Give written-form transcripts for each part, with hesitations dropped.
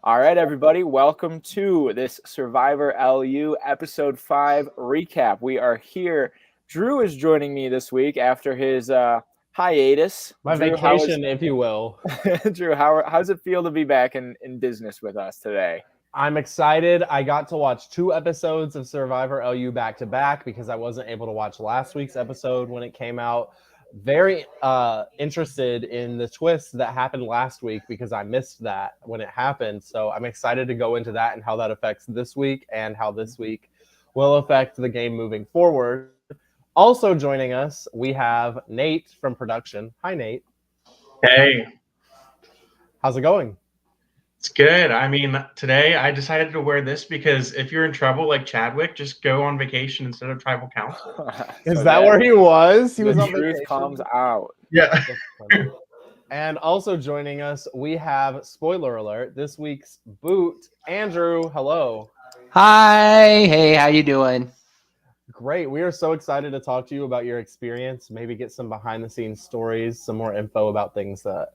All right, everybody, welcome to this Survivor LU episode 5 recap. We are here. Drew is joining me this week after his hiatus. My Drew, how is vacation, if you will. Drew? How's it feel to be back in business with us today? I'm excited. I got to watch 2 episodes of Survivor LU back to back because I wasn't able to watch last week's episode when it came out. Very interested in the twist that happened last week because I missed that when it happened. So I'm excited to go into that and how that affects this week and how this week will affect the game moving forward. Also joining us, we have Nate from production. Hi, Nate. Hey, How's it going? it's good. I mean, today I decided to wear this because if you're in trouble like Chadwick, just go on vacation instead of tribal council. Is that where he was? He the was on truth vacation. comes out. Yeah. And also joining us, we have, spoiler alert, this week's Boot, Andrew. Hello. Hi, hey, how you doing? Great. We are so excited to talk to you about your experience, maybe get some behind the scenes stories, some more info about things that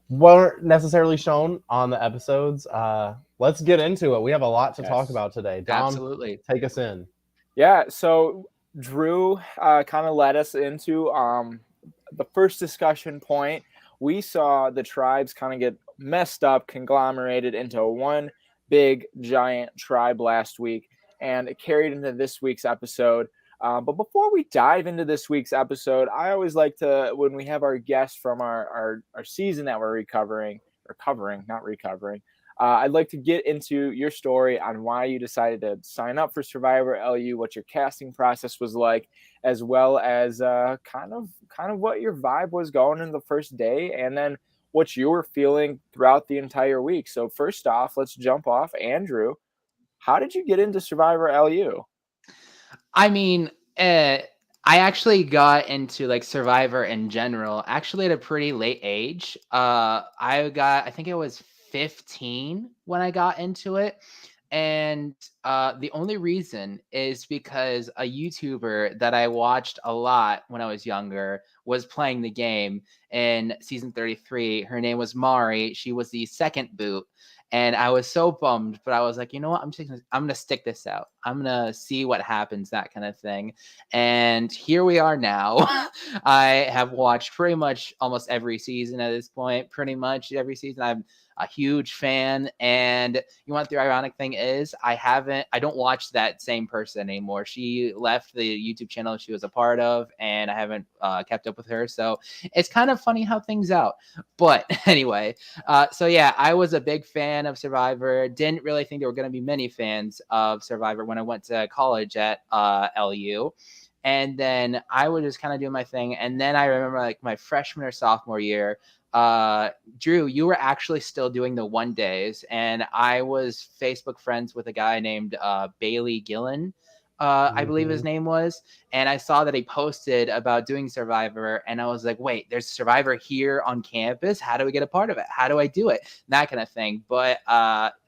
weren't necessarily shown on the episodes. Let's get into it. We have a lot to talk about today. Dom, Absolutely. take us in. Yeah, so Drew kind of led us into the first discussion point. We saw the tribes kind of get messed up, conglomerated into one big giant tribe last week, and it carried into this week's episode. But before we dive into this week's episode, I always like to, when we have our guests from our season that we're not recovering, I'd like to get into your story on why you decided to sign up for Survivor LU, what your casting process was like, as well as kind of what your vibe was going in the first day, and then what you were feeling throughout the entire week. So first off, let's jump off. Andrew, how did you get into Survivor LU? I mean, I actually got into like Survivor in general, actually at a pretty late age. I think it was 15 when I got into it. And the only reason is because a YouTuber that I watched a lot when I was younger was playing the game in season 33. Her name was Mari. She was the second boot. And I was so bummed, but I was like, you know what? I'm gonna stick this out. I'm gonna see what happens, that kind of thing. And here we are now. I have watched pretty much almost every season at this point. Pretty much every season. I'm a huge fan. And you know what the ironic thing is? I don't watch that same person anymore. She left the YouTube channel she was a part of, and I haven't kept up with her. So it's kind of funny how things out. But anyway, so yeah, I was a big fan of Survivor. Didn't really think there were going to be many fans of Survivor when I went to college at LU. And then I would just kind of do my thing. And then I remember like my freshman or sophomore year, Drew, you were actually still doing the 1 days, and I was Facebook friends with a guy named Bailey Gillen. I believe his name was, and I saw that he posted about doing Survivor, and I was like, wait, there's Survivor here on campus. How do we get a part of it? How do I do it? That kind of thing. But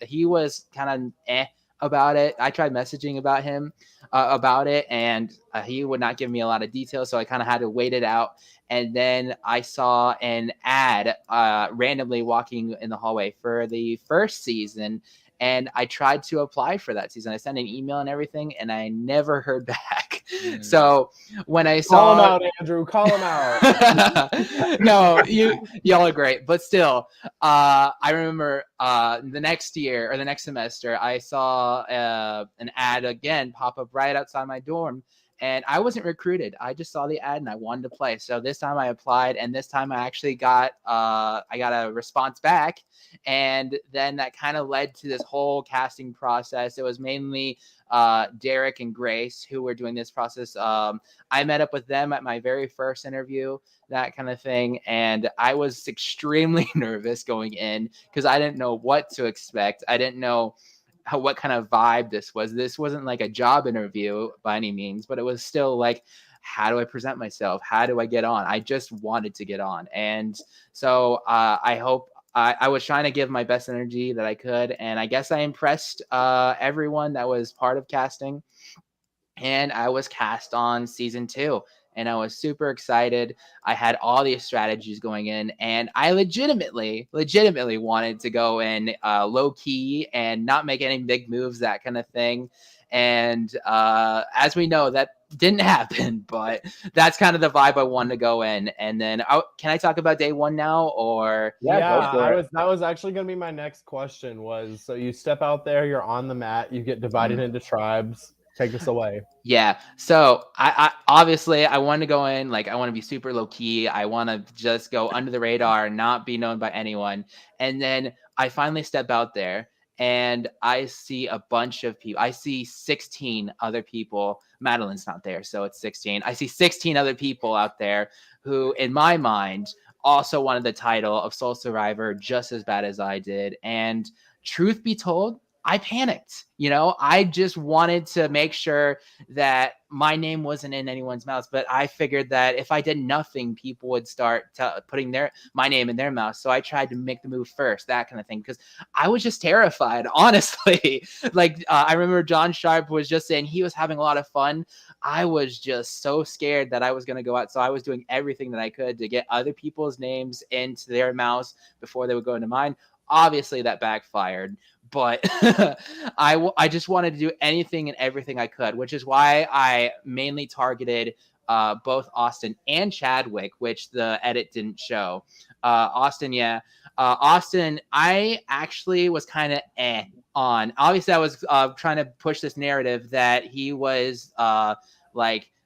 he was kind of about it. I tried messaging about him about it, and he would not give me a lot of details, so I kind of had to wait it out. And then I saw an ad randomly walking in the hallway for the first season, and I tried to apply for that season. I sent an email and everything, and I never heard back. So when I saw, Call him out, Andrew. Call him out. no, y'all are great, but still, I remember the next year or the next semester, I saw an ad again pop up right outside my dorm. And I wasn't recruited. I just saw the ad and I wanted to play. So this time I applied, and this time I actually got a response back. And then that kind of led to this whole casting process. It was mainly Derek and Grace who were doing this process. I met up with them at my very first interview, that kind of thing. And I was extremely nervous going in because I didn't know what to expect. I didn't know what kind of vibe this was. This wasn't like a job interview by any means, but it was still like, how do I present myself? How do I get on? I just wanted to get on. And so I was trying to give my best energy that I could. And I guess I impressed everyone that was part of casting. And I was cast on season 2. and I was super excited. I had all these strategies going in, and I legitimately wanted to go in low key and not make any big moves, that kind of thing. And as we know, that didn't happen, but that's kind of the vibe I wanted to go in. And then can I talk about day one now, or? Yeah, go for it. that was actually going to be my next question was, so you step out there, you're on the mat, you get divided into tribes. Take us away. Yeah. So I obviously I want to go in, like I want to be super low key. I want to just go under the radar, not be known by anyone. And then I finally step out there and I see a bunch of people. I see 16 other people. Madeline's not there, so it's 16. I see 16 other people out there who, in my mind, also wanted the title of Soul Survivor just as bad as I did. And truth be told, I panicked. I just wanted to make sure that my name wasn't in anyone's mouth. But I figured that if I did nothing, people would start putting my name in their mouth. So I tried to make the move first, that kind of thing, because I was just terrified, honestly. I remember John Sharp was just saying he was having a lot of fun. I was just so scared that I was going to go out. So I was doing everything that I could to get other people's names into their mouths before they would go into mine. Obviously, that backfired. But I just wanted to do anything and everything I could, which is why I mainly targeted both Austin and Chadwick, which the edit didn't show. Austin, I actually was kind of on. Obviously, I was trying to push this narrative that he was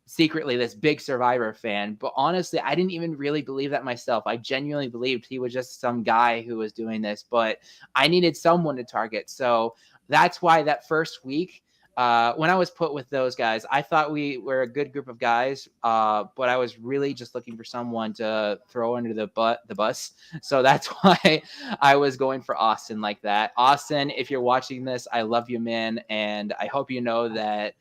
secretly this big Survivor fan, but honestly, I didn't even really believe that myself. I genuinely believed he was just some guy who was doing this, but I needed someone to target. So that's why that first week, when I was put with those guys, I thought we were a good group of guys, but I was really just looking for someone to throw under the bus. So that's why I was going for Austin like that. Austin, if you're watching this, I love you, man, and I hope you know that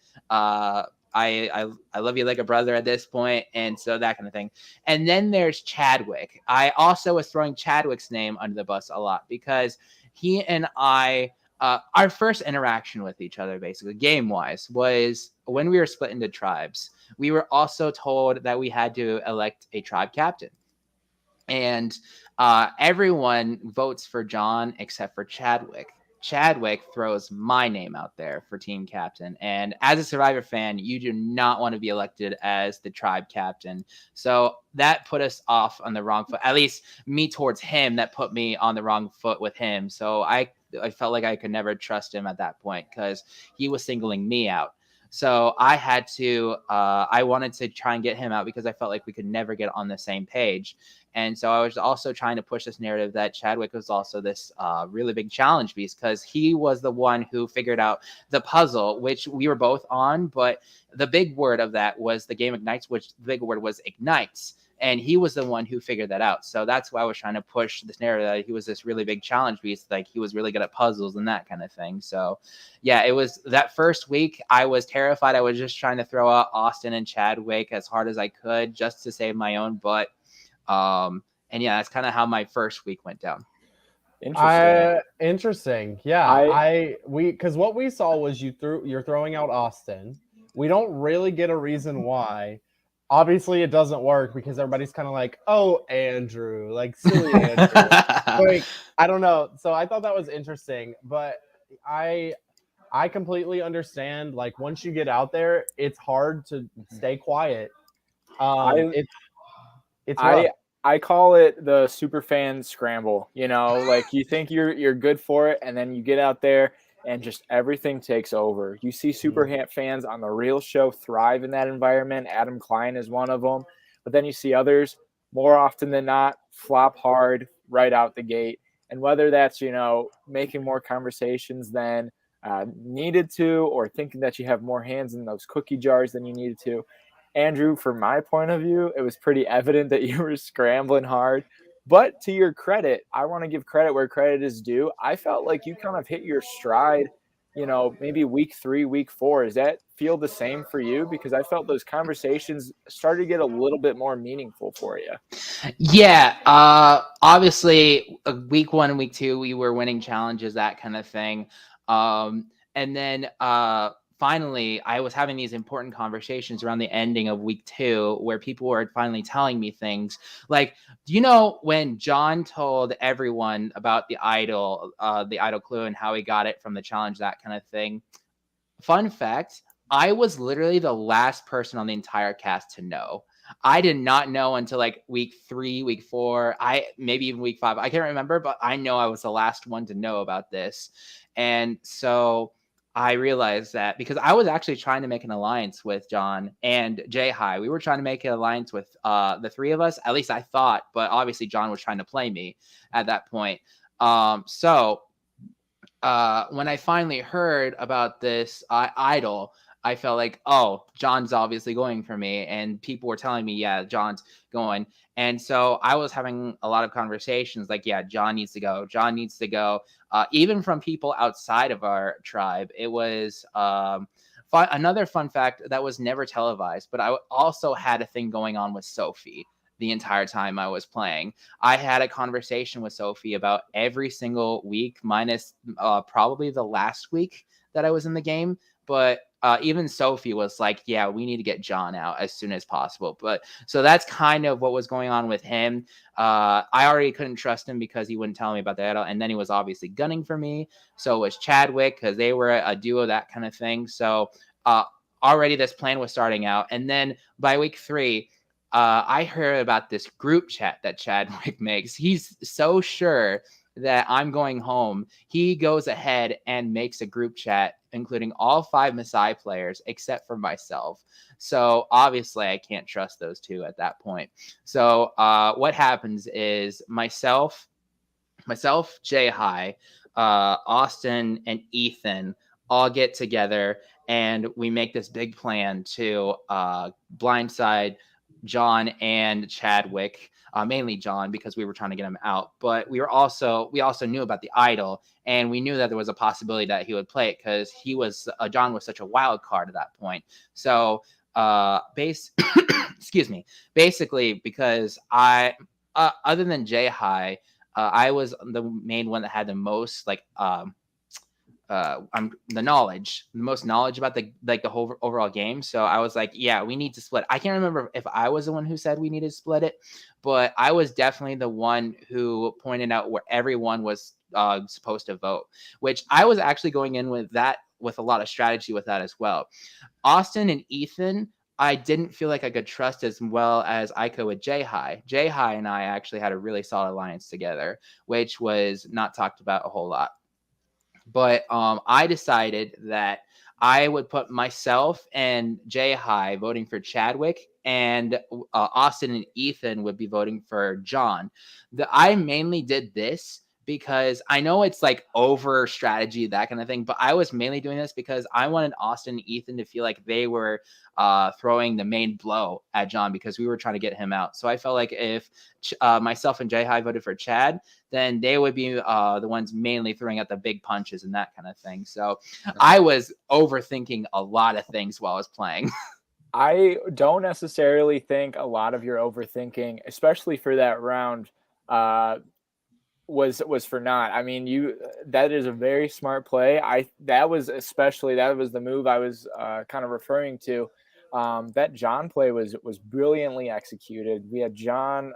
I love you like a brother at this point, and so that kind of thing. And then there's Chadwick. I also was throwing Chadwick's name under the bus a lot because he and I, our first interaction with each other, basically game-wise, was when we were split into tribes. We were also told that we had to elect a tribe captain. And everyone votes for John except for Chadwick. Chadwick throws my name out there for team captain. And as a Survivor fan, you do not want to be elected as the tribe captain. So that put us off on the wrong foot, at least me towards him. That put me on the wrong foot with him. So I felt like I could never trust him at that point because he was singling me out. So I had to, I wanted to try and get him out because I felt like we could never get on the same page. And so I was also trying to push this narrative that Chadwick was also this really big challenge beast because he was the one who figured out the puzzle, which we were both on. But the big word of that was the game ignites, which the big word was ignites. And he was the one who figured that out. So that's why I was trying to push this narrative that he was this really big challenge beast. Like he was really good at puzzles and that kind of thing. So yeah, it was that first week. I was terrified. I was just trying to throw out Austin and Chadwick as hard as I could just to save my own butt. And yeah, that's kind of how my first week went down. Interesting. Yeah. Because what we saw was you're throwing out Austin. We don't really get a reason why. Obviously, it doesn't work because everybody's kind of like, oh, Andrew, like silly Andrew. Like, I don't know. So I thought that was interesting, but I completely understand. Like, once you get out there, it's hard to stay quiet. It's rough. I call it the super fan scramble. Like you think you're good for it, and then you get out there and just everything takes over. You see super fans on the real show thrive in that environment. Adam Klein is one of them. But then you see others, more often than not, flop hard right out the gate. And whether that's, making more conversations than needed to, or thinking that you have more hands in those cookie jars than you needed to. Andrew, from my point of view, it was pretty evident that you were scrambling hard. But to your credit, I want to give credit where credit is due. I felt like you kind of hit your stride, maybe week 3, week 4. Does that feel the same for you? Because I felt those conversations started to get a little bit more meaningful for you. Yeah. Obviously, week 1 and week 2, we were winning challenges, that kind of thing. And then finally I was having these important conversations around the ending of week 2 where people were finally telling me things like, do you know when John told everyone about the idol clue and how he got it from the challenge, that kind of thing? Fun fact, I was literally the last person on the entire cast to know. I did not know until like week 3, week 4, maybe even week 5. I can't remember, but I know I was the last one to know about this. And so I realized that because I was actually trying to make an alliance with John and Jay High. We were trying to make an alliance with the 3 of us. At least I thought, but obviously John was trying to play me at that point. So when I finally heard about this idol, I felt like, oh, John's obviously going for me. And people were telling me, yeah, John's going. And so I was having a lot of conversations like, yeah, John needs to go. John needs to go. Even from people outside of our tribe. It was another fun fact that was never televised, but I also had a thing going on with Sophie the entire time I was playing. I had a conversation with Sophie about every single week, minus probably the last week that I was in the game. But even Sophie was like, yeah, we need to get John out as soon as possible. But so that's kind of what was going on with him. I already couldn't trust him because he wouldn't tell me about the idol. And then he was obviously gunning for me. So was Chadwick, because they were a duo, that kind of thing. So already this plan was starting out. And then by week 3, I heard about this group chat that Chadwick makes. He's so sure that I'm going home. He goes ahead and makes a group chat, including all 5 Masai players, except for myself. So obviously I can't trust those 2 at that point. So what happens is myself, Jay High, Austin, and Ethan all get together and we make this big plan to blindside John and Chadwick, mainly John, because we were trying to get him out. But we also knew about the idol, and we knew that there was a possibility that he would play it because John was such a wild card at that point. So excuse me, basically because I other than Jay High, I was the main one that had the most the most knowledge about the whole overall game. So I was like, yeah, we need to split. I can't remember if I was the one who said we needed to split it, but I was definitely the one who pointed out where everyone was supposed to vote, which I was actually going in with a lot of strategy with that as well. Austin and Ethan, I didn't feel like I could trust as well as I could with Jay High. Jay High and I actually had a really solid alliance together, which was not talked about a whole lot. But I decided that I would put myself and Jay High voting for Chadwick, and Austin and Ethan would be voting for John. I mainly did this because I know it's like over strategy, that kind of thing, but I was mainly doing this because I wanted Austin and Ethan to feel like they were throwing the main blow at John because we were trying to get him out. So I felt like if myself and Jay High voted for Chad, then they would be the ones mainly throwing out the big punches and that kind of thing. So I was overthinking a lot of things while I was playing. I don't necessarily think a lot of your overthinking, especially for that round, was for naught. I mean, that is a very smart play. That was the move I was kind of referring to. That John play was brilliantly executed. We had John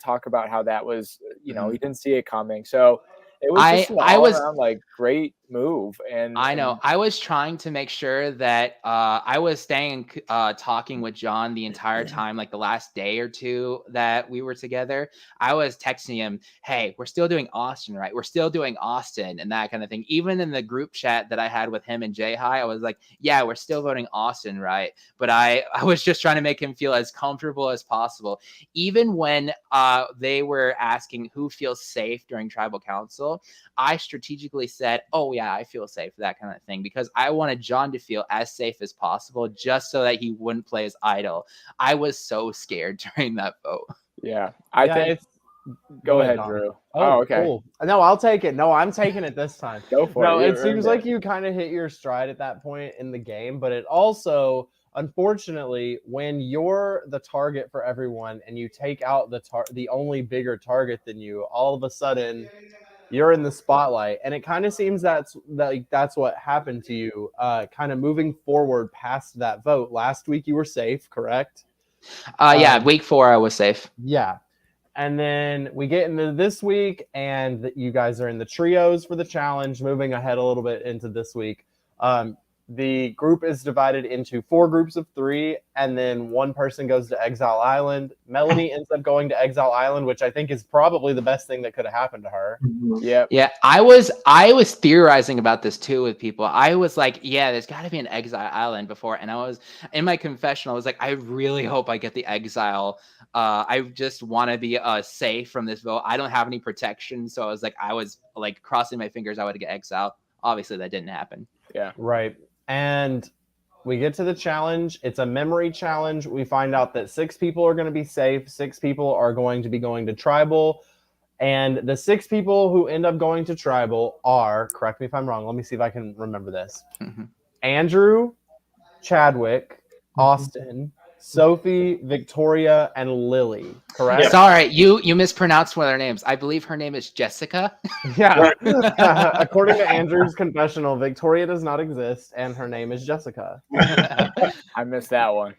talk about how that was, he didn't see it coming. So it was just an all-around like great move. And I know. I was trying to make sure that I was staying talking with John the entire time, like the last day or 2 that we were together. I was texting him, hey, we're still doing Austin, right? We're still doing Austin and that kind of thing. Even in the group chat that I had with him and Jay High, I was like, yeah, we're still voting Austin, right? But I was just trying to make him feel as comfortable as possible. Even when they were asking who feels safe during tribal council, I strategically said, oh yeah, I feel safe, that kind of thing, because I wanted John to feel as safe as possible just so that he wouldn't play his idol. I was so scared during that vote. Yeah, I think. Go ahead, Drew. Oh, okay. Cool. No, I'll take it. No, I'm taking it this time. Go for it. No, it seems like you kind of hit your stride at that point in the game, but it also, unfortunately, when you're the target for everyone and you take out the only bigger target than you, all of a sudden you're in the spotlight, and it kind of seems that's what happened to you. Kind of moving forward past that vote. Last week you were safe, correct? Yeah, week 4 I was safe. Yeah. And then we get into this week, and you guys are in the trios for the challenge. Moving ahead a little bit into this week, the group is divided into 4 groups of 3, and then one person goes to Exile Island. Melanie ends up going to Exile Island, which I think is probably the best thing that could have happened to her. Yeah, I was theorizing about this too with people. I was like, yeah, there's got to be an Exile Island before, and I was in my confessional. I was like, I really hope I get the Exile. I just want to be safe from this vote. I don't have any protection, so I was like crossing my fingers I would get Exile. Obviously, that didn't happen. Yeah, right. And we get to the challenge. It's a memory challenge. We find out that 6 people are going to be safe. 6 people are going to be going to tribal. And the 6 people who end up going to tribal are, correct me if I'm wrong, let me see if I can remember this. Andrew, Chadwick, Austin, Sophie, Victoria, and Lily, correct? Yep. Sorry, you mispronounced one of their names. I believe her name is Jessica. Yeah. According to Andrew's confessional, Victoria does not exist, and her name is Jessica. I missed that one.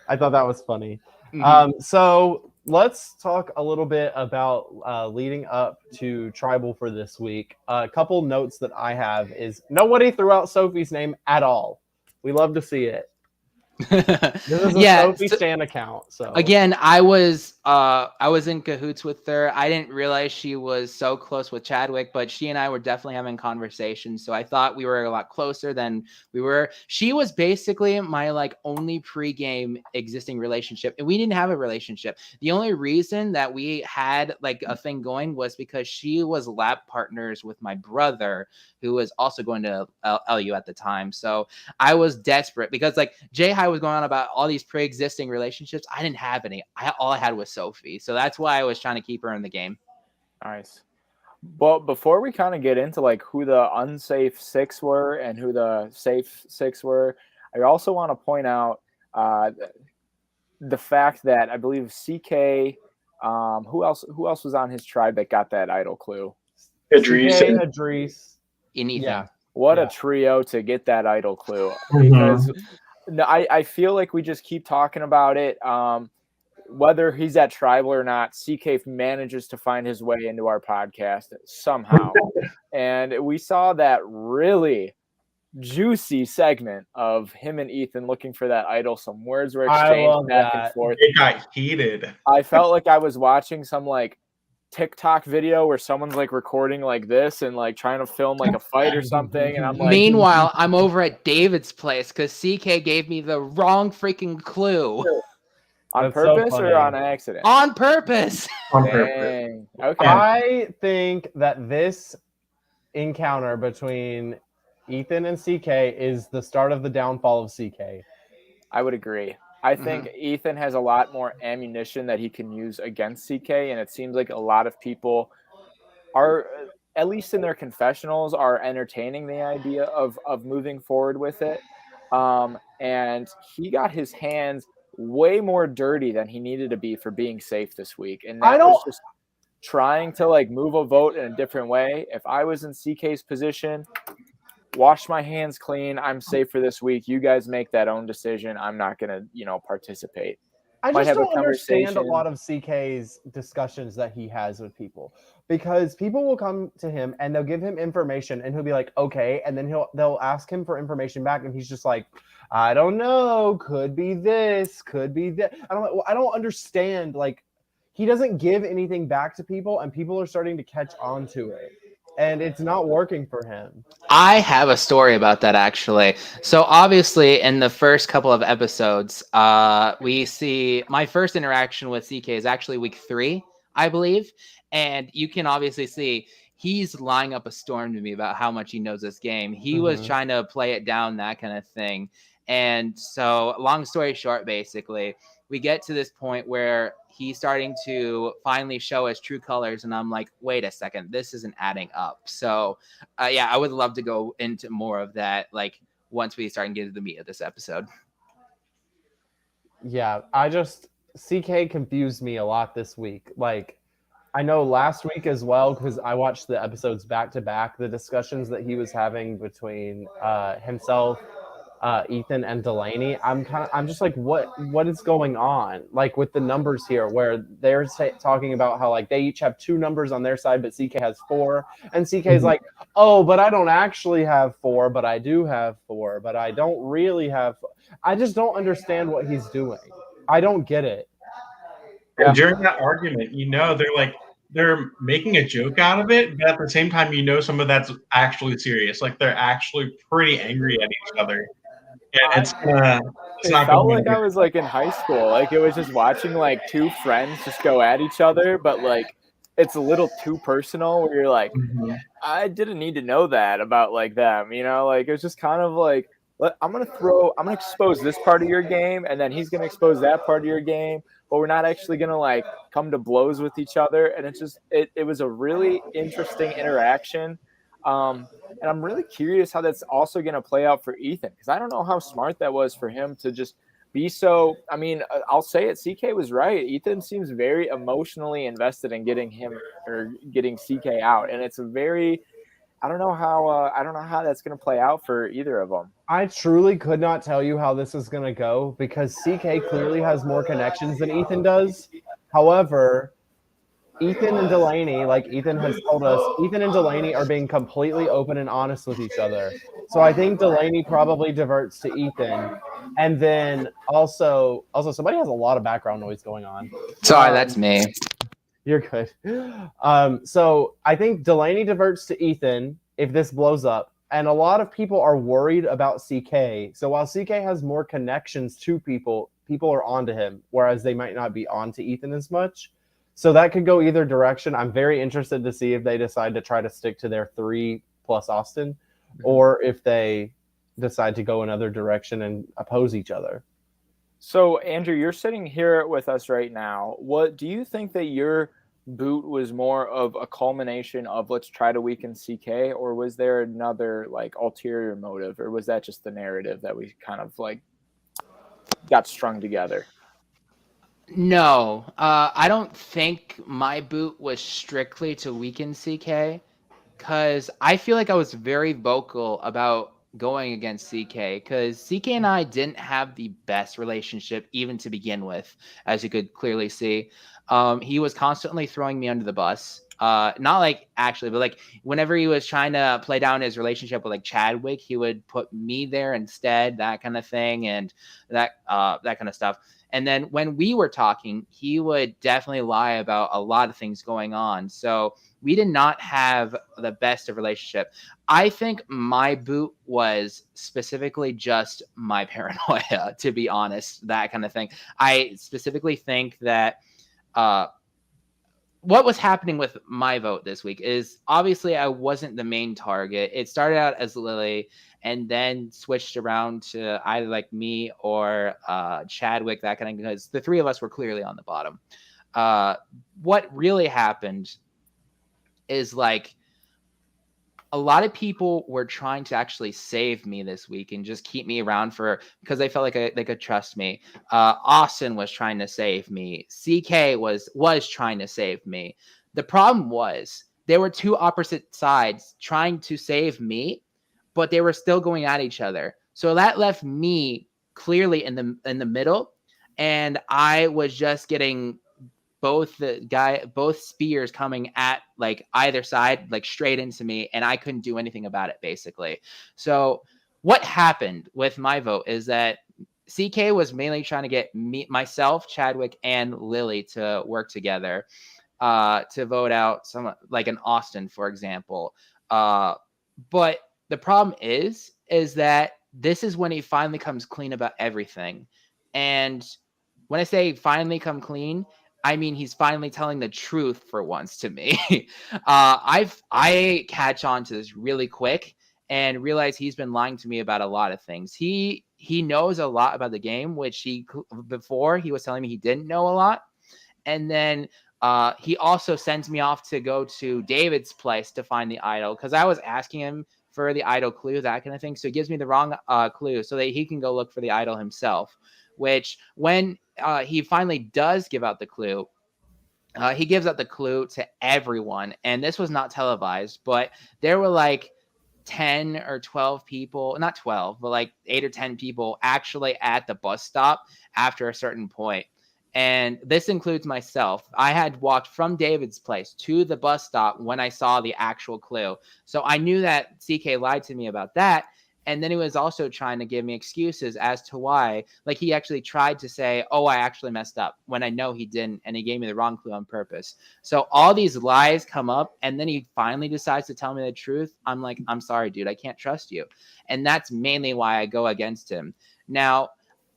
I thought that was funny. So let's talk a little bit about leading up to tribal for this week. A couple notes that I have is nobody threw out Sophie's name at all. We love to see it. This is a Sophie Stan account. So again, I was in cahoots with her. I didn't realize she was so close with Chadwick, but she and I were definitely having conversations. So I thought we were a lot closer than we were. She was basically my only pregame existing relationship, and we didn't have a relationship. The only reason that we had a thing going was because she was lab partners with my brother, who was also going to LU at the time. So I was desperate because Jay High was going on about all these pre-existing relationships. I didn't have any. All I had was Sophie. So that's why I was trying to keep her in the game. Nice. But before we kind of get into who the unsafe 6 were and who the safe 6 were, I also want to point out the fact that I believe CK, who else was on his tribe that got that idol clue? Idris. And Ethan. Yeah. What a trio to get that idol clue. Because I feel like we just keep talking about it. Whether he's at tribal or not, CK manages to find his way into our podcast somehow. And we saw that really juicy segment of him and Ethan looking for that idol. Some words were exchanged back and forth. It got heated. I felt like I was watching some TikTok video where someone's recording this and trying to film a fight or something, and I'm meanwhile I'm over at David's place because CK gave me the wrong freaking clue. On purpose or on accident? On purpose. Dang. Okay. I think that this encounter between Ethan and CK is the start of the downfall of CK. I would agree. I think Ethan has a lot more ammunition that he can use against CK, and it seems like a lot of people are, at least in their confessionals, are entertaining the idea of moving forward with it. And he got his hands way more dirty than he needed to be for being safe this week. And that was just trying to move a vote in a different way. If I was in CK's position, wash my hands clean. I'm safe for this week. You guys make that own decision. I'm not going to, participate. I just don't understand a lot of CK's discussions that he has with people, because people will come to him and they'll give him information and he'll be like, okay. And then they'll ask him for information back. And he's just like, I don't know. Could be this, could be that. I don't understand. He doesn't give anything back to people, and people are starting to catch on to it. And it's not working for him. I have a story about that, actually. So obviously, in the first couple of episodes, we see my first interaction with CK is actually week 3, I believe. And you can obviously see he's lying up a storm to me about how much he knows this game. He was trying to play it down, that kind of thing. And so, long story short, basically, we get to this point where he's starting to finally show his true colors. And I'm like, wait a second, this isn't adding up. So, I would love to go into more of that, once we start and get to the meat of this episode. Yeah, CK confused me a lot this week. I know last week as well, because I watched the episodes back to back, the discussions that he was having between himself, Ethan, and Delaney. I'm just like, what is going on? Like with the numbers here, where they're talking about how like they each have 2 numbers on their side, but CK has 4, and CK's like, oh, but I don't actually have 4, but I do have 4, but I don't really have. I just don't understand what he's doing. I don't get it. And during that argument, they're making a joke out of it, but at the same time, some of that's actually serious. Like they're actually pretty angry at each other, and it's It not felt going like I over. was like in high school. Like it was just watching like 2 friends just go at each other, but like it's a little too personal where you're like, Mhm. I didn't need to know that about like them, like it's just kind of like I'm gonna expose this part of your game, and then he's gonna expose that part of your game, but we're not actually gonna like come to blows with each other. And it was a really interesting interaction. And I'm really curious how that's also gonna play out for Ethan, because I don't know how smart that was for him to just be so. I mean, I'll say it. CK was right. Ethan seems very emotionally invested in getting him or getting CK out, and it's a very. I don't know how that's going to play out for either of them. I truly could not tell you how this is going to go because CK clearly has more connections than Ethan does. However, Ethan and Delaney, like Ethan has told us, Ethan and Delaney are being completely open and honest with each other. So I think Delaney probably diverts to Ethan. And then also somebody has a lot of background noise going on. Sorry, that's me. You're good. So I think Delaney diverts to Ethan if this blows up. And a lot of people are worried about CK. So while CK has more connections to people, people are onto him, whereas they might not be onto Ethan as much. So that could go either direction. I'm very interested to see if they decide to try to stick to their 3 plus Austin, or if they decide to go another direction and oppose each other. So, Andrew, you're sitting here with us right now. What do you think that your boot was more of a culmination of let's try to weaken CK, or was there another like ulterior motive, or was that just the narrative that we kind of like got strung together? No, I don't think my boot was strictly to weaken CK, because I feel like I was very vocal about going against CK, because CK and I didn't have the best relationship even to begin with, as you could clearly see. He was constantly throwing me under the bus. Not like actually, but like whenever he was trying to play down his relationship with like Chadwick, he would put me there instead, that kind of thing, and that kind of stuff. And then when we were talking, he would definitely lie about a lot of things going on. So we did not have the best of relationship. I think my boot was specifically just my paranoia, to be honest, that kind of thing. I specifically think that what was happening with my vote this week is obviously I wasn't the main target. It started out as Lily and then switched around to either like me or Chadwick, that kind of, because the 3 of us were clearly on the bottom. What really happened is like a lot of people were trying to actually save me this week and just keep me around because they felt like they could trust me. Austin was trying to save me. CK was trying to save me. The problem was there were 2 opposite sides trying to save me, but they were still going at each other. So that left me clearly in the middle, and I was just getting both spears coming at like either side, like straight into me, and I couldn't do anything about it basically. So what happened with my vote is that CK was mainly trying to get myself, Chadwick, and Lily to work together to vote out someone like an Austin, for example. But the problem is that this is when he finally comes clean about everything. And when I say finally come clean, I mean he's finally telling the truth for once to me. I catch on to this really quick and realize he's been lying to me about a lot of things. He knows a lot about the game, which before he was telling me he didn't know a lot. And then he also sends me off to go to David's place to find the idol, because I was asking him for the idol clue, that kind of thing. So he gives me the wrong clue so that he can go look for the idol himself, which when he finally does give out the clue, He gives out the clue to everyone, and this was not televised, but there were like 10 or 12 people, not 12, but like 8 or 10 people actually at the bus stop after a certain point. And this includes myself. I had walked from David's place to the bus stop when I saw the actual clue. So I knew that CK lied to me about that. And then he was also trying to give me excuses as to why. Like he actually tried to say, oh, I actually messed up, when I know he didn't. And he gave me the wrong clue on purpose. So all these lies come up, and then he finally decides to tell me the truth. I'm like, I'm sorry, dude, I can't trust you. And that's mainly why I go against him. Now,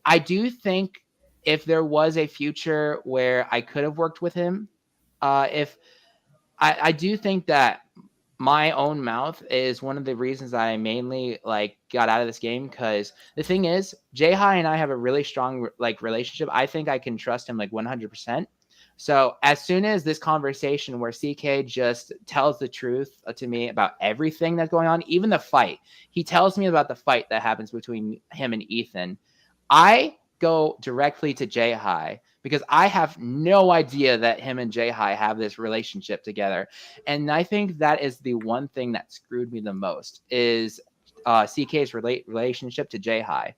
I do think if there was a future where I could have worked with him, if I do think that my own mouth is one of the reasons I mainly like got out of this game, because the thing is, Jay High and I have a really strong like relationship. I think I can trust him like 100%. So as soon as this conversation where CK just tells the truth to me about everything that's going on, even the fight, he tells me about the fight that happens between him and Ethan, I go directly to Jay High, because I have no idea that him and Jay High have this relationship together. And I think that is the one thing that screwed me the most, is CK's relationship to Jay High.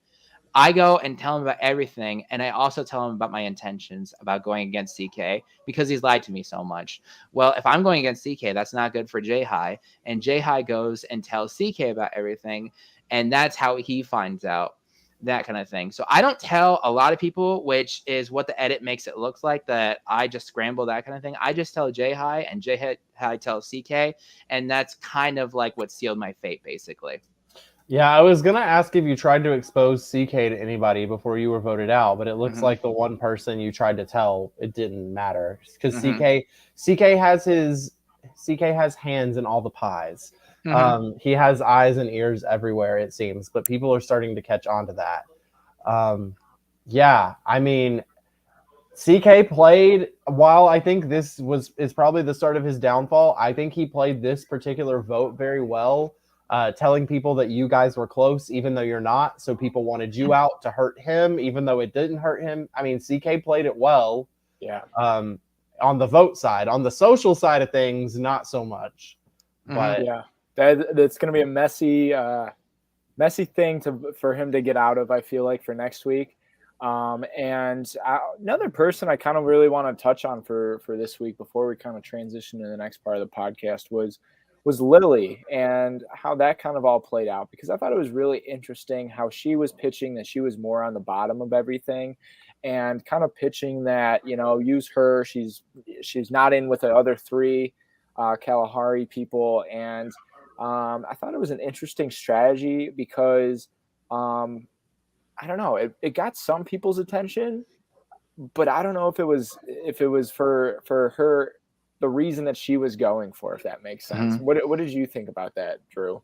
I go and tell him about everything, and I also tell him about my intentions about going against CK, because he's lied to me so much. Well, if I'm going against CK, that's not good for Jay High, and Jay High goes and tells CK about everything, and that's how he finds out. That kind of thing. So I don't tell a lot of people, which is what the edit makes it look like, that I just scramble, that kind of thing. I just tell Jay High, and Jay High tells CK, and that's kind of like what sealed my fate, basically. Yeah, I was going to ask if you tried to expose CK to anybody before you were voted out, but it looks like the one person you tried to tell, it didn't matter, because CK has hands in all the pies. He has eyes and ears everywhere, it seems, but people are starting to catch on to that. Yeah, I mean, CK played, while I think this is probably the start of his downfall, I think he played this particular vote very well, telling people that you guys were close, even though you're not. So people wanted you out to hurt him, even though it didn't hurt him. I mean, CK played it well. Yeah. On the vote side, on the social side of things, not so much. But yeah, that's going to be a messy thing for him to get out of, I feel like, for next week. And another person I kind of really want to touch on for this week before we kind of transition to the next part of the podcast was Lily, and how that kind of all played out, because I thought it was really interesting how she was pitching that she was more on the bottom of everything, and kind of pitching that, use her. She's not in with the other three Kalahari people. And I thought it was an interesting strategy, because I don't know, it got some people's attention, but I don't know if it was for her, the reason that she was going for, if that makes sense. What did you think about that, Drew?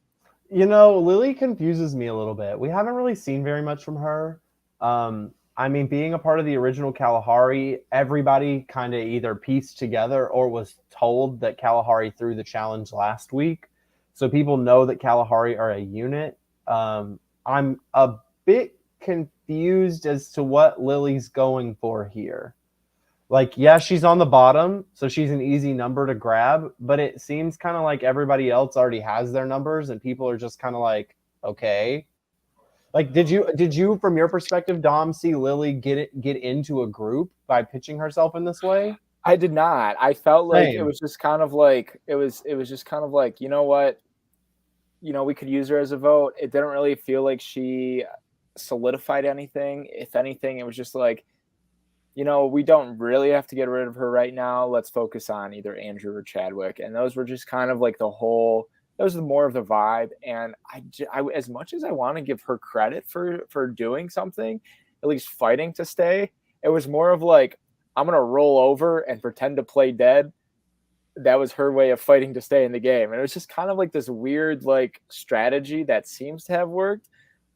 Lily confuses me a little bit. We haven't really seen very much from her. I mean, being a part of the original Kalahari, everybody kind of either pieced together or was told that Kalahari threw the challenge last week. So people know that Kalahari are a unit. I'm a bit confused as to what Lily's going for here. Like, yeah, she's on the bottom, so she's an easy number to grab, but it seems kind of like everybody else already has their numbers, and people are just kind of like, okay. Like, did you, from your perspective, Dom, see Lily get into a group by pitching herself in this way? I did not. I felt like Same. it was just kind of like you know what, we could use her as a vote. It didn't really feel like she solidified anything. If anything, it was just like, we don't really have to get rid of her right now. Let's focus on either Andrew or Chadwick. And those were just kind of like those are more of the vibe. And I, as much as I want to give her credit for doing something, at least fighting to stay, it was more of like, I'm going to roll over and pretend to play dead. That was her way of fighting to stay in the game. And it was just kind of like this weird like strategy that seems to have worked,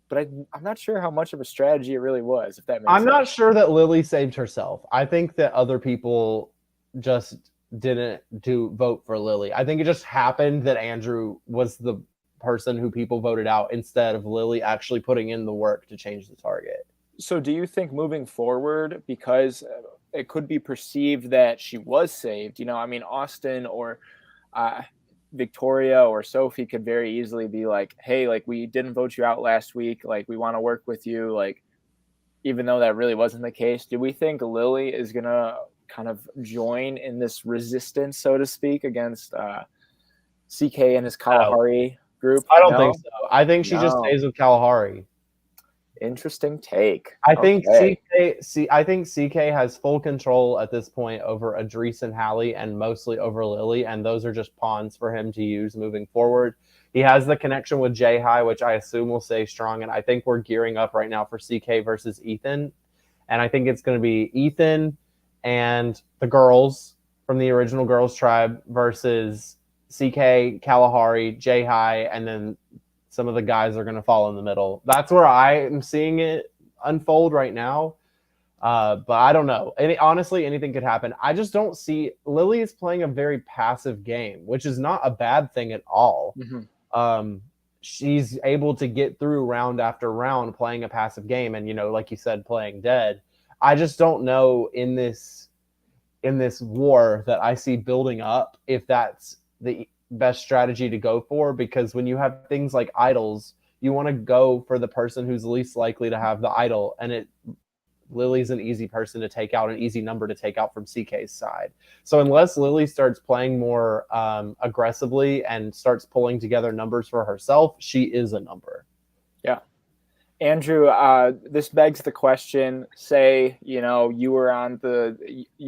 but I'm not sure how much of a strategy it really was, if that makes sense. I'm not sure that Lily saved herself. I think that other people just didn't vote for Lily. I think it just happened that Andrew was the person who people voted out instead of Lily actually putting in the work to change the target. So do you think moving forward, because it could be perceived that she was saved. You know, I mean, Austin or Victoria or Sophie could very easily be like, hey, like, we didn't vote you out last week. Like, we want to work with you. Like, even though that really wasn't the case, do we think Lily is going to kind of join in this resistance, so to speak, against CK and his Kalahari group? I don't think so. I think she just No. stays with Kalahari. Interesting take. I think Okay. CK has full control at this point over Idris and Hallie, and mostly over Lily, and those are just pawns for him to use moving forward. He has the connection with J High, which I assume will stay strong, and I think we're gearing up right now for CK versus Ethan, and I think it's going to be Ethan and the girls from the original Girls Tribe versus CK, Kalahari, J High, and then some of the guys are going to fall in the middle. That's where I am seeing it unfold right now. But I don't know. Honestly, anything could happen. I just don't see Lily is playing a very passive game, which is not a bad thing at all. Mm-hmm. She's able to get through round after round playing a passive game, and like you said, playing dead. I just don't know in this war that I see building up if that's the best strategy to go for, because when you have things like idols, you want to go for the person who's least likely to have the idol, and Lily's an easy person to take out, an easy number to take out from CK's side. So unless Lily starts playing more aggressively and starts pulling together numbers for herself, she is a number. Yeah. Andrew, this begs the question, say, you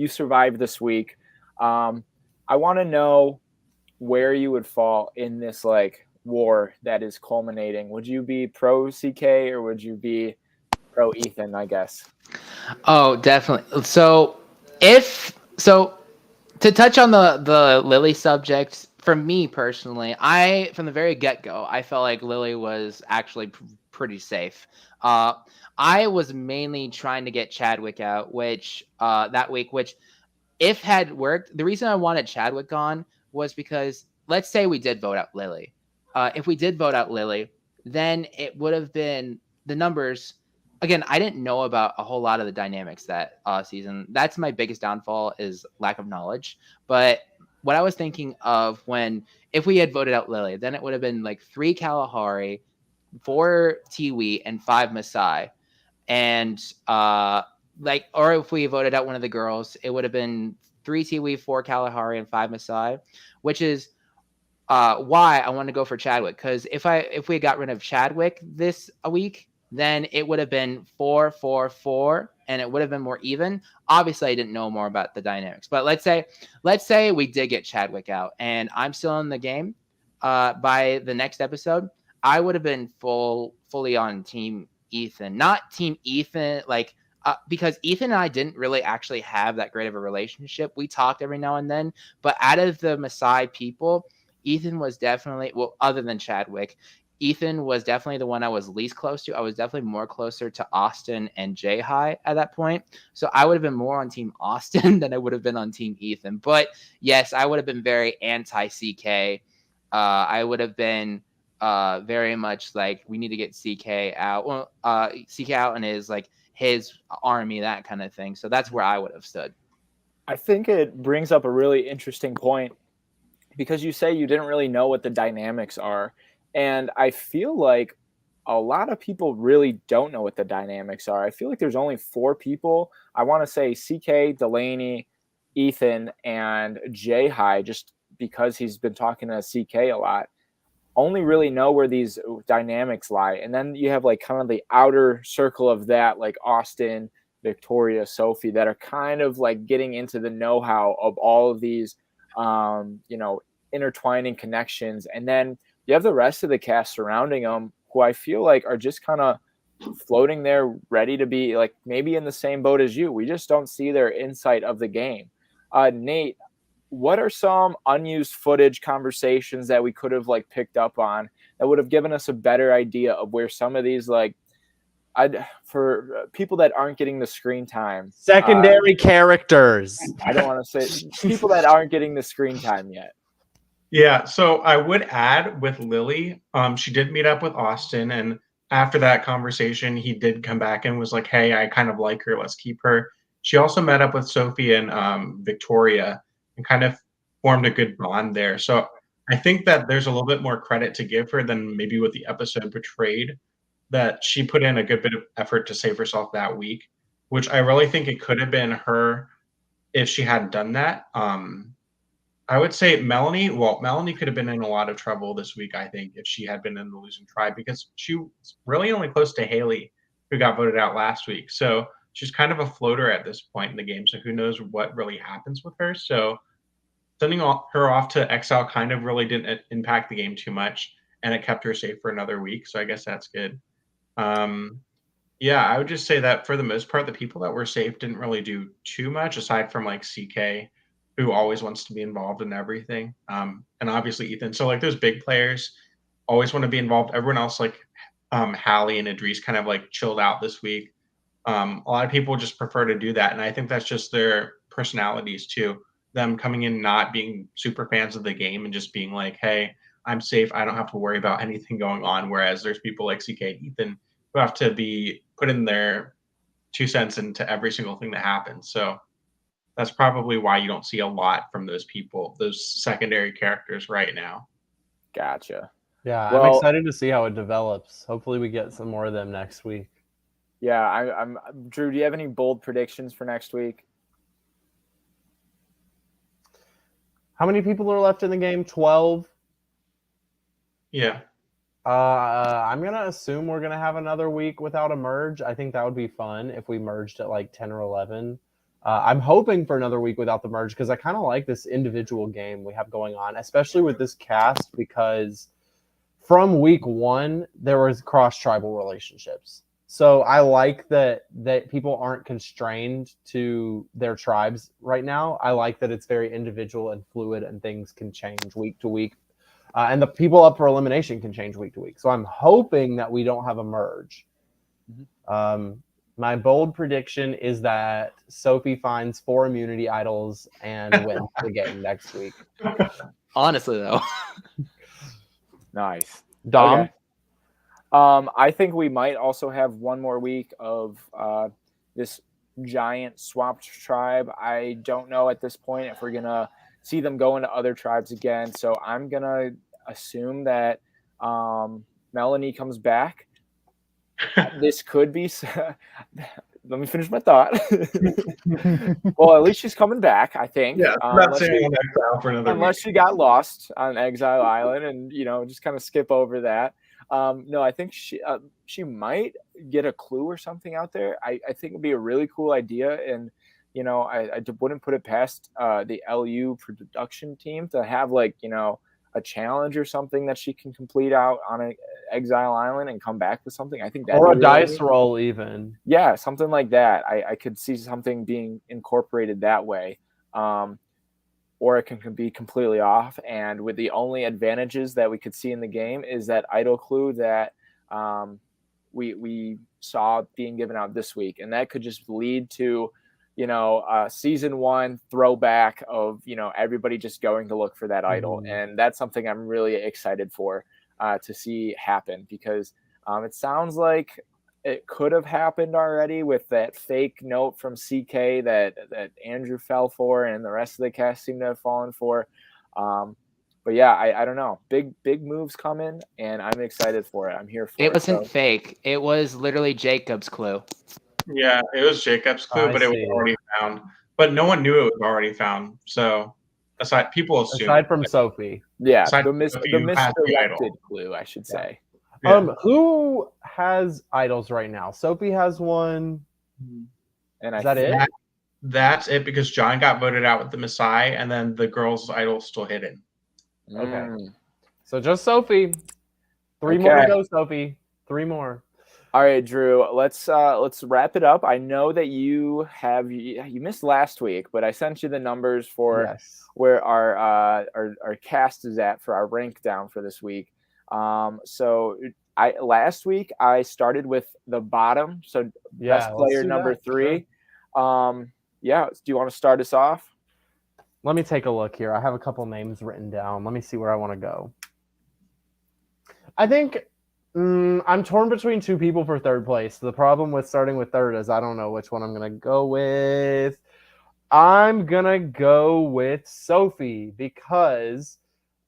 survived this week. I want to know where you would fall in this like war that is culminating. Would you be pro CK or would you be pro Ethan, I guess? Oh, definitely. So to touch on the Lily subject, for me personally, from the very get-go, I felt like Lily was actually pretty safe. I was mainly trying to get Chadwick out, which that week, which if had worked, the reason I wanted Chadwick gone was because let's say we did vote out Lily. If we did vote out Lily, then it would have been the numbers. Again, I didn't know about a whole lot of the dynamics that season. That's my biggest downfall is lack of knowledge. But what I was thinking of if we had voted out Lily, then it would have been like 3 Kalahari, 4 Tiwi, and 5 Masai. And or if we voted out one of the girls, it would have been 3 Tiwi, 4 Kalahari, and 5 Masai, which is why I want to go for Chadwick. Because if we got rid of Chadwick this week, then it would have been 4-4-4, and it would have been more even. Obviously, I didn't know more about the dynamics, but let's say we did get Chadwick out, and I'm still in the game. By the next episode, I would have been fully on Team Ethan, not Team Ethan, because Ethan and I didn't really actually have that great of a relationship. We talked every now and then, but out of the Maasai people, Ethan was definitely, well, other than Chadwick, Ethan was definitely the one I was least close to. I was definitely more closer to Austin and J High at that point. So I would have been more on Team Austin than I would have been on Team Ethan. But yes, I would have been very anti-CK. I would have been very much like, we need to get CK out. Well, CK out and his army, that kind of thing. So that's where I would have stood. I think it brings up a really interesting point because you say you didn't really know what the dynamics are. And I feel like a lot of people really don't know what the dynamics are. I feel like there's only 4 people. I want to say CK, Delaney, Ethan, and J High, just because he's been talking to CK a lot, only really know where these dynamics lie. And then you have like kind of the outer circle of that, like Austin, Victoria, Sophie, that are kind of like getting into the know-how of all of these, intertwining connections. And then you have the rest of the cast surrounding them who I feel like are just kind of floating there ready to be like maybe in the same boat as you. We just don't see their insight of the game. Nate, what are some unused footage conversations that we could have like picked up on that would have given us a better idea of where some of these for people that aren't getting the screen time, secondary characters. I don't want to say people that aren't getting the screen time yet. Yeah, so I would add with Lily, she did meet up with Austin, and after that conversation, he did come back and was like, hey, I kind of like her, let's keep her. she also met up with Sophie and Victoria and kind of formed a good bond there. So I think that there's a little bit more credit to give her than maybe what the episode portrayed, that she put in a good bit of effort to save herself that week, which I really think it could have been her if she hadn't done that. I would say Melanie could have been in a lot of trouble this week, I think, if she had been in the losing tribe, because she was really only close to Haley, who got voted out last week. So she's kind of a floater at this point in the game. So who knows what really happens with her. So sending her off to exile kind of really didn't impact the game too much, and it kept her safe for another week. So I guess that's good. Yeah, I would just say that for the most part, the people that were safe didn't really do too much, aside from like CK, who always wants to be involved in everything. And obviously Ethan. So like those big players always want to be involved. Everyone else, like Hallie and Idris, kind of like chilled out this week. A lot of people just prefer to do that. And I think that's just their personalities too. Them coming in not being super fans of the game and just being like, hey, I'm safe. I don't have to worry about anything going on. Whereas there's people like CK and Ethan who have to be put in their 2 cents into every single thing that happens. So that's probably why you don't see a lot from those people, those secondary characters right now. Gotcha. Yeah, Well, I'm excited to see how it develops. Hopefully we get some more of them next week. Yeah, I'm Drew, do you have any bold predictions for next week? How many people are left in the game? 12? Yeah. I'm going to assume we're going to have another week without a merge. I think that would be fun if we merged at like 10 or 11. I'm hoping for another week without the merge because I kind of like this individual game we have going on, especially with this cast, because from week 1, there was cross-tribal relationships. So I like that people aren't constrained to their tribes right now. I like that it's very individual and fluid and things can change week to week. And the people up for elimination can change week to week. So I'm hoping that we don't have a merge. Mm-hmm. My bold prediction is that Sophie finds 4 immunity idols and wins the game next week. Honestly, though. Nice. Dom? Okay. I think we might also have one more week of this giant swamped tribe. I don't know at this point if we're going to see them go into other tribes again. So I'm going to assume that Melanie comes back. This could be... Let me finish my thought. Well, at least she's coming back, I think. Yeah, unless she got lost on Exile Island and, just kind of skip over that. No, I think she might get a clue or something out there. I think it'd be a really cool idea. And, I wouldn't put it past the LU production team to have a challenge or something that she can complete out on an Exile Island and come back with something. I think that, or a dice roll even. Yeah, something like that. I could see something being incorporated that way. Or it can be completely off. And with the only advantages that we could see in the game is that idol clue that we saw being given out this week. And that could just lead to, season 1 throwback of, everybody just going to look for that idol. And that's something I'm really excited for to see happen, because it sounds like it could have happened already with that fake note from CK that Andrew fell for and the rest of the cast seemed to have fallen for. But yeah, I don't know. Big moves coming, and I'm excited for it. I'm here for it. It wasn't fake. It was literally Jacob's clue. Yeah, it was Jacob's clue, but it was already found. But no one knew it was already found. So people assume. Aside from Sophie. Yeah, the misdirected clue, I should say. Yeah. Who has idols right now? Sophie has one. And is that it? That's it, because John got voted out with the Messiah, and then the girl's idol's still hidden. Okay. So just Sophie. 3 more to go, Sophie. 3 more. All right, Drew, let's wrap it up. I know that you missed last week, but I sent you the numbers for where our cast is at for our rank down for this week. So last week I started with the bottom, so best player number 3. Do you want to start us off? Let me take a look here. I have a couple names written down. Let me see where I want to go. I think I'm torn between two people for third place. The problem with starting with third is I don't know which one I'm going to go with. I'm going to go with Sophie because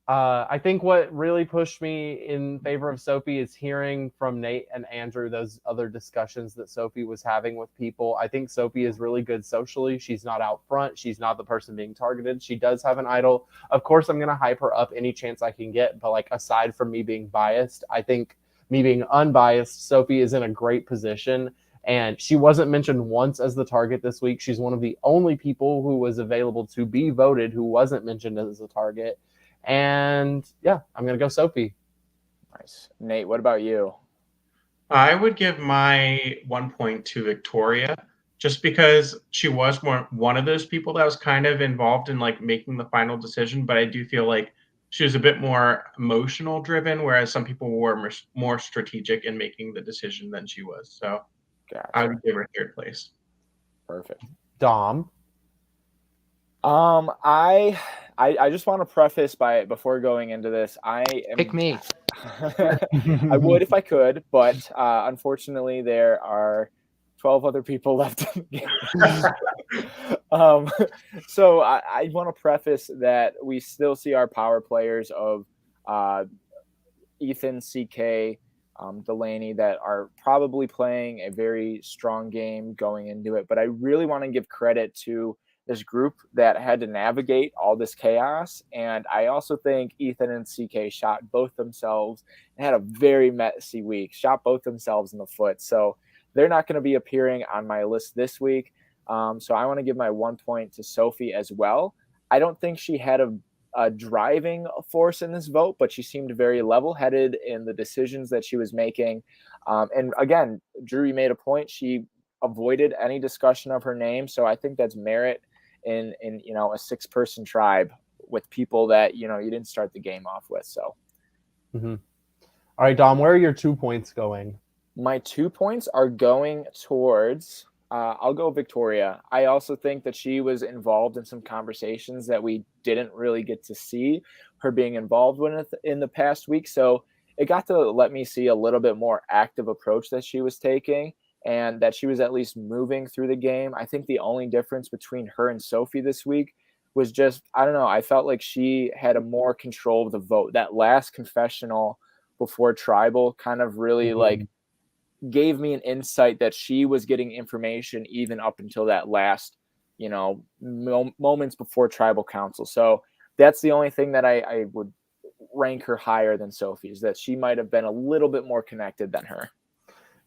I think what really pushed me in favor of Sophie is hearing from Nate and Andrew those other discussions that Sophie was having with people. I think Sophie is really good socially. She's not out front. She's not the person being targeted. She does have an idol. Of course, I'm going to hype her up any chance I can get. But like aside from me being biased, I think me being unbiased, Sophie is in a great position. And she wasn't mentioned once as the target this week. She's one of the only people who was available to be voted who wasn't mentioned as a target. And yeah, I'm going to go Sophie. Nice. Nate, what about you? I would give my 1 point to Victoria just because she was one of those people that was kind of involved in like making the final decision. But I do feel like she was a bit more emotional driven, whereas some people were more strategic in making the decision than she was. So Gotcha. I would give her third place. Perfect. Dom. I just want to preface before going into this, I am Pick me. I would if I could, but unfortunately there are 12 other people left in the game. So I want to preface that we still see our power players of Ethan, CK, Delaney that are probably playing a very strong game going into it. But I really want to give credit to this group that had to navigate all this chaos. And I also think Ethan and CK shot both themselves and had a very messy week, shot both themselves in the foot. So they're not going to be appearing on my list this week. So I want to give my 1 point to Sophie as well. I don't think she had a driving force in this vote, but she seemed very level-headed in the decisions that she was making. And again, Drew, you made a point. She avoided any discussion of her name. So I think that's merit in a 6-person tribe with people that you didn't start the game off with. So All right, Dom, where are your 2 points going? My 2 points are going towards I'll go Victoria. I also think that she was involved in some conversations that we didn't really get to see her being involved with in the past week. So it got to let me see a little bit more active approach that she was taking, and that she was at least moving through the game. I think the only difference between her and Sophie this week was just, I don't know, I felt like she had a more control of the vote. That last confessional before Tribal kind of really like gave me an insight that she was getting information even up until that last, moments before Tribal Council. So that's the only thing that I would rank her higher than Sophie, is that she might have been a little bit more connected than her.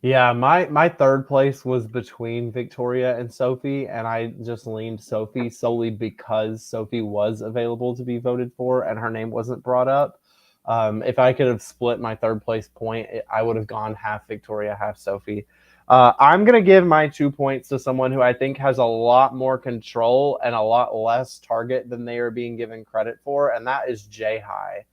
Yeah, my third place was between Victoria and Sophie, and I just leaned Sophie solely because Sophie was available to be voted for and her name wasn't brought up. If I could have split my third place point, I would have gone half Victoria, half Sophie. I'm going to give my 2 points to someone who I think has a lot more control and a lot less target than they are being given credit for, and that is Jay High.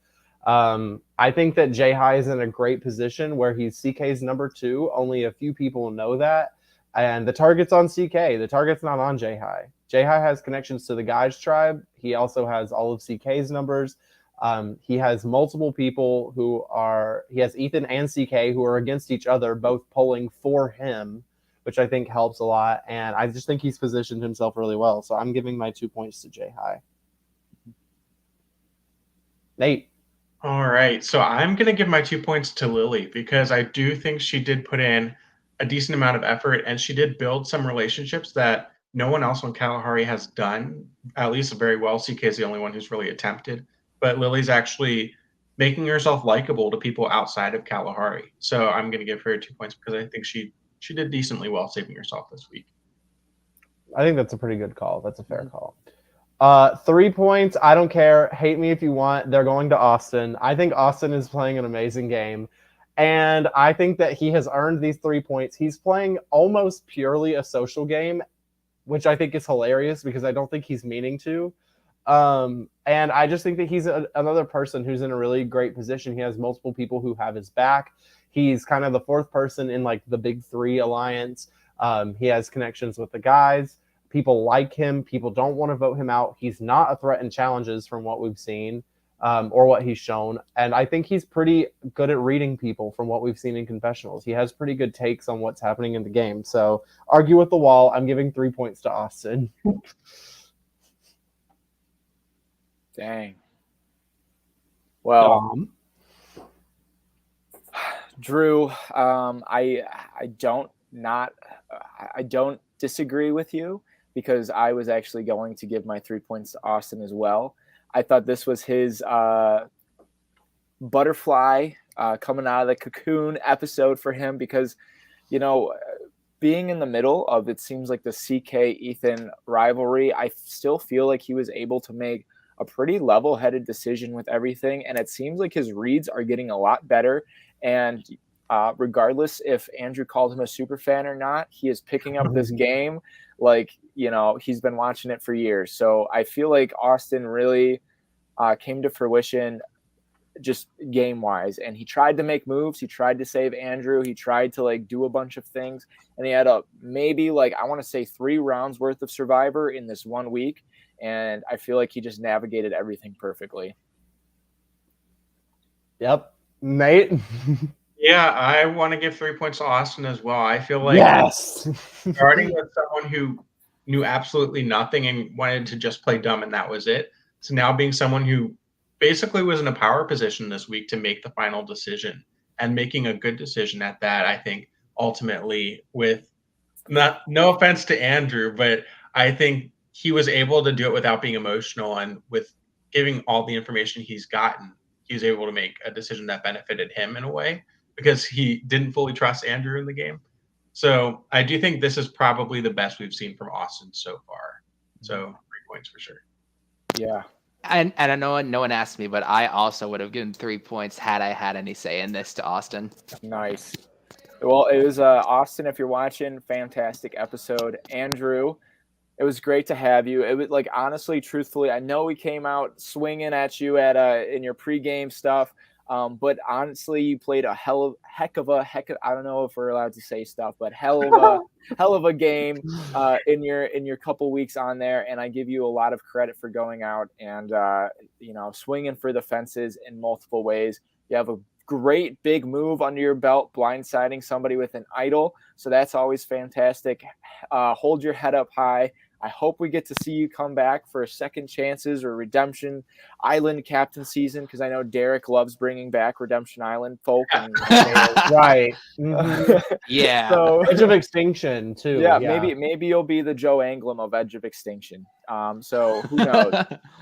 I think that Jay High is in a great position where he's CK's number 2. Only a few people know that. And the target's on CK. The target's not on Jay High. Jay High has connections to the Guys tribe. He also has all of CK's numbers. He has multiple people he has Ethan and CK who are against each other, both polling for him, which I think helps a lot. And I just think he's positioned himself really well. So I'm giving my 2 points to Jay High. Nate. All right. So I'm going to give my 2 points to Lily because I do think she did put in a decent amount of effort and she did build some relationships that no one else on Kalahari has done, at least very well. CK is the only one who's really attempted. But Lily's actually making herself likable to people outside of Kalahari. So I'm going to give her 2 points because I think she did decently well saving herself this week. I think that's a pretty good call. That's a fair call. 3 points. I don't care. Hate me if you want. They're going to Austin. I think Austin is playing an amazing game. And I think that he has earned these 3 points. He's playing almost purely a social game, which I think is hilarious because I don't think he's meaning to. And I just think that he's another person who's in a really great position. He has multiple people who have his back. He's kind of the 4th person in like the Big 3 alliance. He has connections with the guys. People like him. People don't want to vote him out. He's not a threat in challenges from what we've seen. or what he's shown. And I think he's pretty good at reading people from what we've seen in confessionals. He has pretty good takes on what's happening in the game. So argue with the wall. I'm giving 3 points to Austin. Dang. Well, Drew, I don't disagree with you, because I was actually going to give my 3 points to Austin as well. I thought this was his butterfly coming out of the cocoon episode for him, because, you know, being in the middle of, it seems like, the CK Ethan rivalry, I still feel like he was able to make a pretty level-headed decision with everything, and it seems like his reads are getting a lot better. And regardless if Andrew called him a super fan or not, he is picking up this game like, you know, he's been watching it for years. So I feel like Austin really came to fruition just game-wise, and he tried to make moves. He tried to save Andrew. He tried to, like, do a bunch of things, and he had maybe, like, I want to say 3 rounds worth of Survivor in this 1 week. And I feel like he just navigated everything perfectly. Yep. Nate? Yeah, I want to give 3 points to Austin as well. I feel like yes. starting with someone who knew absolutely nothing and wanted to just play dumb and that was it, to now being someone who basically was in a power position this week to make the final decision, and making a good decision at that. I think ultimately, with no offense to Andrew, but I think he was able to do it without being emotional, and with giving all the information he's gotten, he was able to make a decision that benefited him in a way, because he didn't fully trust Andrew in the game. So I do think this is probably the best we've seen from Austin so far. So 3 points for sure. Yeah. And I know no one asked me, but I also would have given 3 points had I had any say in this to Austin. Nice. Well, it was Austin, if you're watching, fantastic episode. Andrew, it was great to have you. It was, like, honestly, truthfully, I know we came out swinging at you at in your pregame stuff, but honestly, you played a heck of a I don't know if we're allowed to say stuff, but hell of a game in your couple weeks on there, and I give you a lot of credit for going out and you know, swinging for the fences in multiple ways. You have a great big move under your belt, blindsiding somebody with an idol, so that's always fantastic. Hold your head up high. I hope we get to see you come back for second chances or Redemption Island captain season, because I know Derek loves bringing back Redemption Island folk. And right. Mm-hmm. Yeah. So, Edge of Extinction too. Yeah, maybe you'll be the Joe Anglim of Edge of Extinction. So who knows?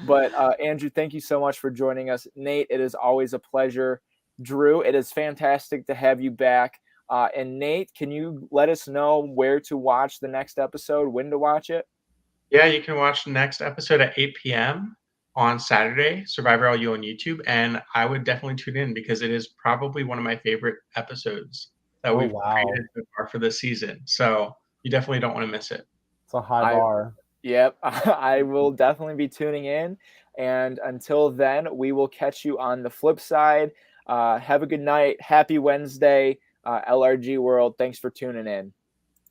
But Andrew, thank you so much for joining us. Nate, it is always a pleasure. Drew, it is fantastic to have you back. And Nate, can you let us know where to watch the next episode, when to watch it? Yeah, you can watch the next episode at 8 p.m. on Saturday, Survivor LU on YouTube. And I would definitely tune in, because it is probably one of my favorite episodes that we've created so far for this season. So you definitely don't want to miss it. It's a high bar. Yep, I will definitely be tuning in. And until then, we will catch you on the flip side. Have a good night. Happy Wednesday, LRG world. Thanks for tuning in.